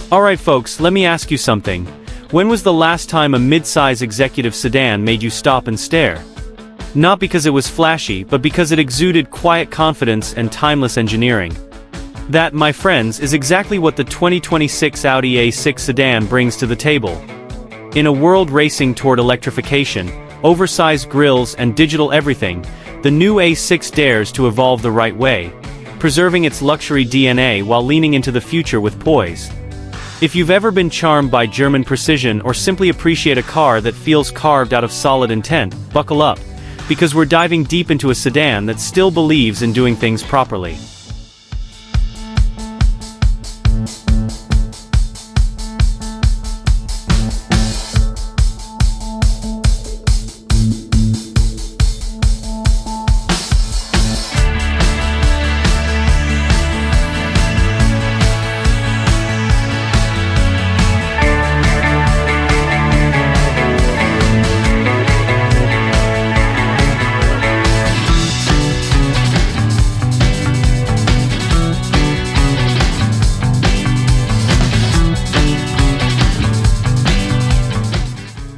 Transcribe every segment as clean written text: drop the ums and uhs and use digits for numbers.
Alright folks, let me ask you something. When was the last time a midsize executive sedan made you stop and stare? Not because it was flashy, but because it exuded quiet confidence and timeless engineering. That, my friends, is exactly what the 2026 Audi A6 Sedan brings to the table. In a world racing toward electrification, oversized grilles and digital everything, the new A6 dares to evolve the right way, preserving its luxury DNA while leaning into the future with poise. If you've ever been charmed by German precision or simply appreciate a car that feels carved out of solid intent, buckle up, because we're diving deep into a sedan that still believes in doing things properly.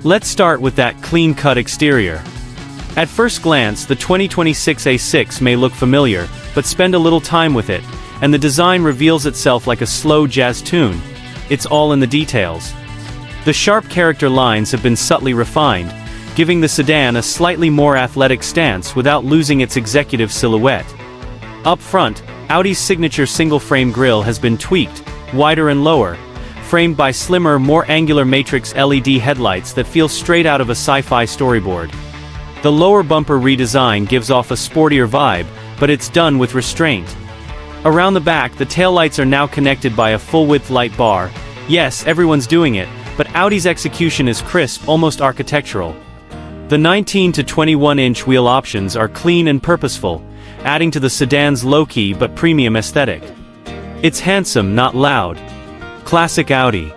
Let's start with that clean-cut exterior. At first glance, the 2026 A6 may look familiar, but spend a little time with it, and the design reveals itself like a slow jazz tune. It's all in the details. The sharp character lines have been subtly refined, giving the sedan a slightly more athletic stance without losing its executive silhouette. Up front, Audi's signature single-frame grille has been tweaked, wider and lower, framed by slimmer, more angular matrix LED headlights that feel straight out of a sci-fi storyboard. The lower bumper redesign gives off a sportier vibe, but it's done with restraint. Around the back, the taillights are now connected by a full-width light bar. Yes, everyone's doing it, but Audi's execution is crisp, almost architectural. The 19 to 21-inch wheel options are clean and purposeful, adding to the sedan's low-key but premium aesthetic. It's handsome, not loud. Classic Audi.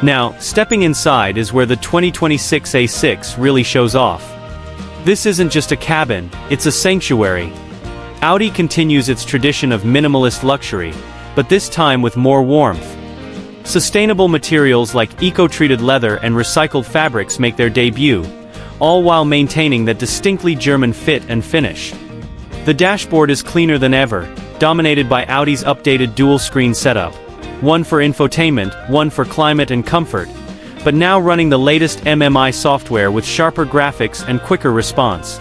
Now, stepping inside is where the 2026 A6 really shows off. This isn't just a cabin, it's a sanctuary. Audi continues its tradition of minimalist luxury, but this time with more warmth. Sustainable materials like eco-treated leather and recycled fabrics make their debut, all while maintaining that distinctly German fit and finish. The dashboard is cleaner than ever, dominated by Audi's updated dual-screen setup. One for infotainment, one for climate and comfort, but now running the latest MMI software with sharper graphics and quicker response.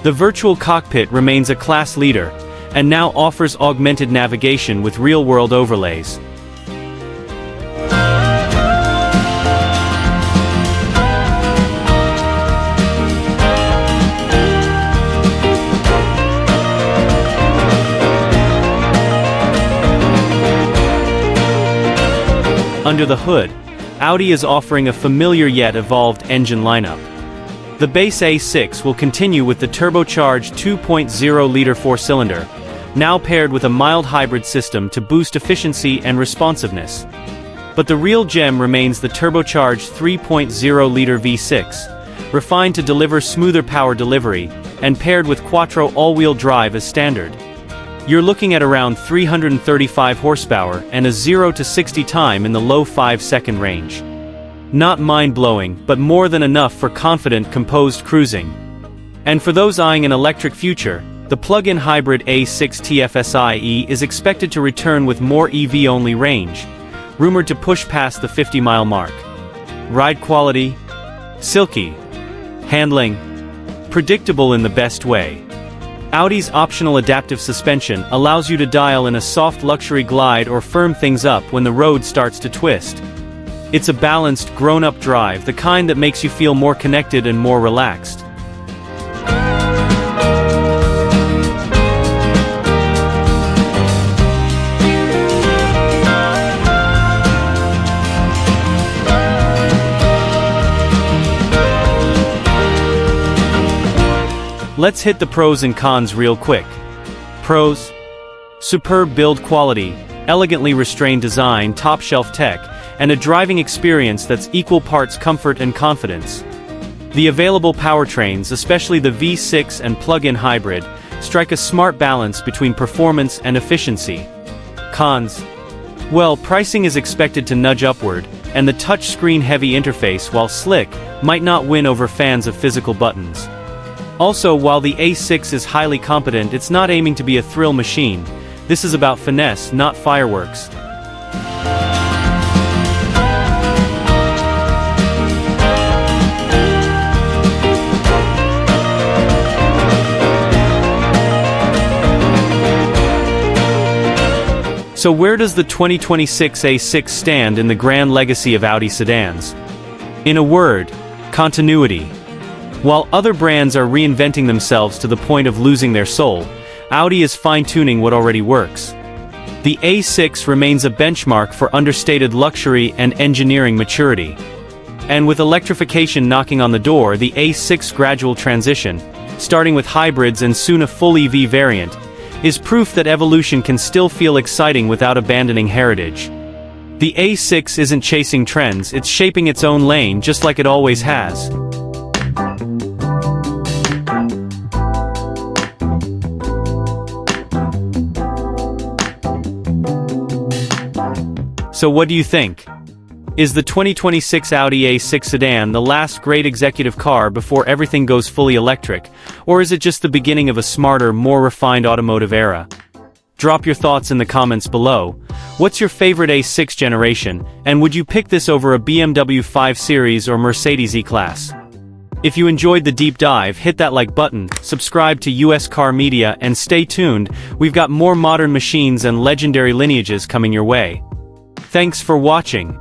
The Virtual Cockpit remains a class leader, and now offers augmented navigation with real-world overlays. Under the hood, Audi is offering a familiar yet evolved engine lineup. The base A6 will continue with the turbocharged 2.0-liter four-cylinder, now paired with a mild hybrid system to boost efficiency and responsiveness. But the real gem remains the turbocharged 3.0-liter V6, refined to deliver smoother power delivery, and paired with quattro all-wheel drive as standard. You're looking at around 335 horsepower and a 0 to 60 time in the low 5-second range. Not mind-blowing, but more than enough for confident, composed cruising. And for those eyeing an electric future, the plug-in hybrid A6 TFSI-e is expected to return with more EV-only range, rumored to push past the 50-mile mark. Ride quality? Silky. Handling? Predictable in the best way. Audi's optional adaptive suspension allows you to dial in a soft luxury glide or firm things up when the road starts to twist. It's a balanced, grown-up drive, the kind that makes you feel more connected and more relaxed. Let's hit the pros and cons real quick. Pros: superb build quality, elegantly restrained design, top-shelf tech, and a driving experience that's equal parts comfort and confidence. The available powertrains, especially the V6 and plug-in hybrid, strike a smart balance between performance and efficiency. Cons: well, pricing is expected to nudge upward, and the touchscreen-heavy interface, while slick, might not win over fans of physical buttons. Also, while the A6 is highly competent, it's not aiming to be a thrill machine. This is about finesse, not fireworks. So where does the 2026 A6 stand in the grand legacy of Audi sedans? In a word, continuity. While other brands are reinventing themselves to the point of losing their soul, Audi is fine-tuning what already works. The A6 remains a benchmark for understated luxury and engineering maturity. And with electrification knocking on the door, the A6 gradual transition, starting with hybrids and soon a full EV variant, is proof that evolution can still feel exciting without abandoning heritage. The A6 isn't chasing trends, it's shaping its own lane just like it always has. So what do you think? Is the 2026 Audi A6 sedan the last great executive car before everything goes fully electric, or is it just the beginning of a smarter, more refined automotive era? Drop your thoughts in the comments below. What's your favorite A6 generation, and would you pick this over a BMW 5 Series or Mercedes E-Class? If you enjoyed the deep dive, hit that like button, subscribe to US Car Media, and stay tuned. We've got more modern machines and legendary lineages coming your way. Thanks for watching.